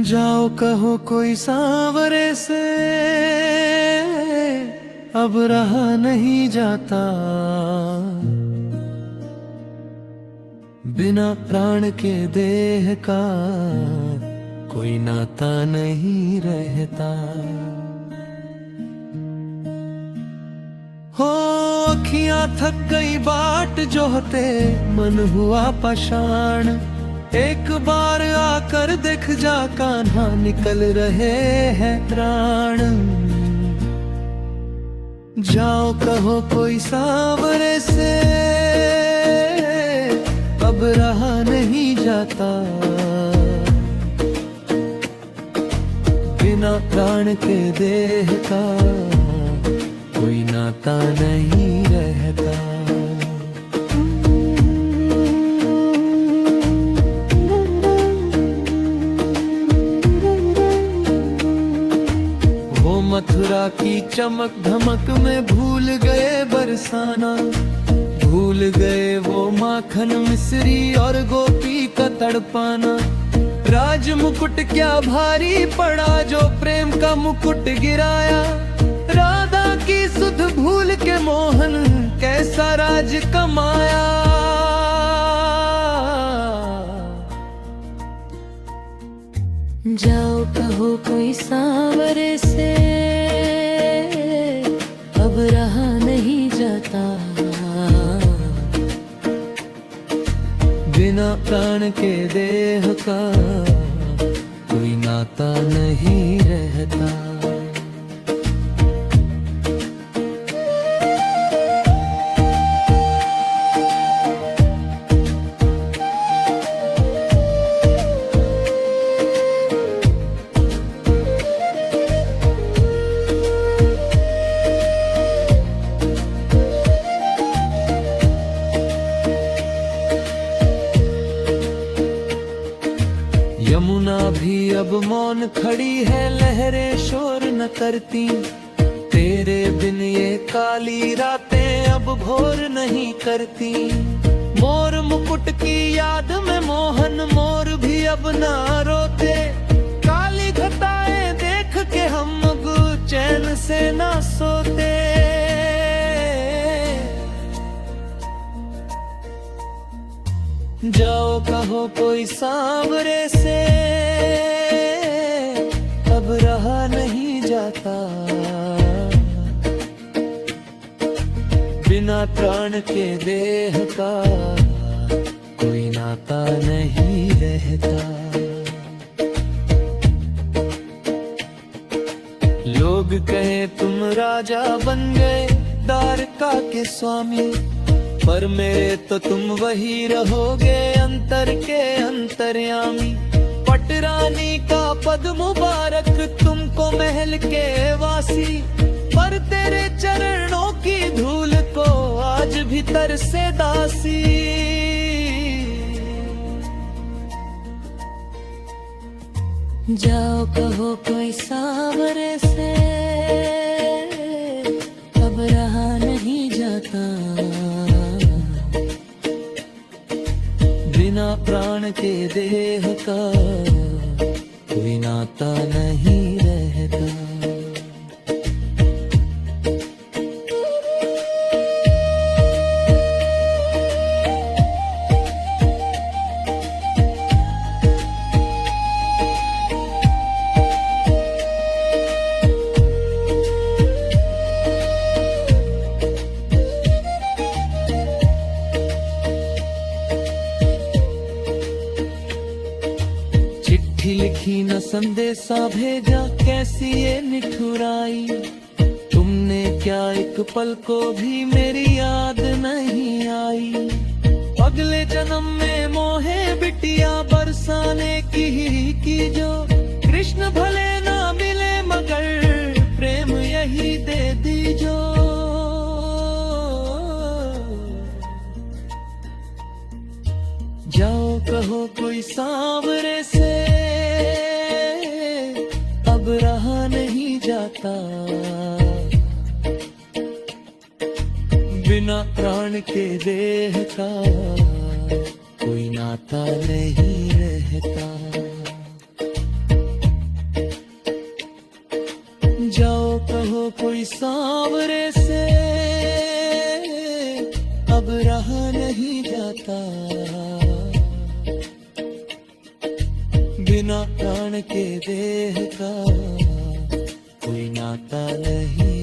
जाओ कहो कोई सांवरे से अब रहा नहीं जाता, बिना प्राण के देह का कोई नाता नहीं रहता। हो अखियां थक गई बाट जोहते, मन हुआ पाषाण, एक बार आकर देख जा कान्हा निकल रहे हैं प्राण। जाओ कहो कोई सांवरे से अब रहा नहीं जाता, बिना प्राण के देह का कोई नाता नहीं रहता। वो मथुरा की चमक धमक में भूल गए बरसाना, भूल गए वो माखन मिश्री और गोपी का तड़पाना। राज मुकुट क्या भारी पड़ा जो प्रेम का मुकुट गिराया, राधा की सुध भूल के मोहन कैसा राज कमाया। जाओ कहो कोई सांवरे से अब रहा नहीं जाता, बिना प्राण के देह का कोई नाता नहीं रहता। यमुना भी अब मौन खड़ी है, लहरें शोर न करती, तेरे बिन ये काली रातें अब भोर नहीं करती। मोर मुकुट की याद में मोहन मोर भी अब ना रोते, काली घटाएं देख के हम अब चैन से ना सोते। जाओ कहो कोई सांवरे से अब रहा नहीं जाता, बिना प्राण के देह का कोई नाता नहीं रहता। लोग कहे तुम राजा बन गए द्वारका के स्वामी, पर मेरे तो तुम वही रहोगे अंतर के अंतर्यामी। पटरानी का पद मुबारक तुमको महल के वासी, पर तेरे चरणों की धूल को आज भी तरसे दासी। जाओ कहो कोई सांवरे से अब रहा नहीं जाता, बिना प्राण के देह का कोई नाता नहीं रहता। चिट्ठी लिखी न संदेशा भेजा, कैसी ये निठुराई, तुमने क्या एक पल को भी मेरी याद नहीं आई। अगले जन्म में मोहे बिटिया बरसाने की जो, कृष्ण भले ना मिले मगर प्रेम यही दे दीजो। जाओ कहो कोई सांवरे से अब रहा नहीं जाता, बिना प्राण के देह का कोई नाता नहीं रहता। कोई सांवरे से अब रहा नहीं जाता, बिना प्राण के देह का कोई नाता नहीं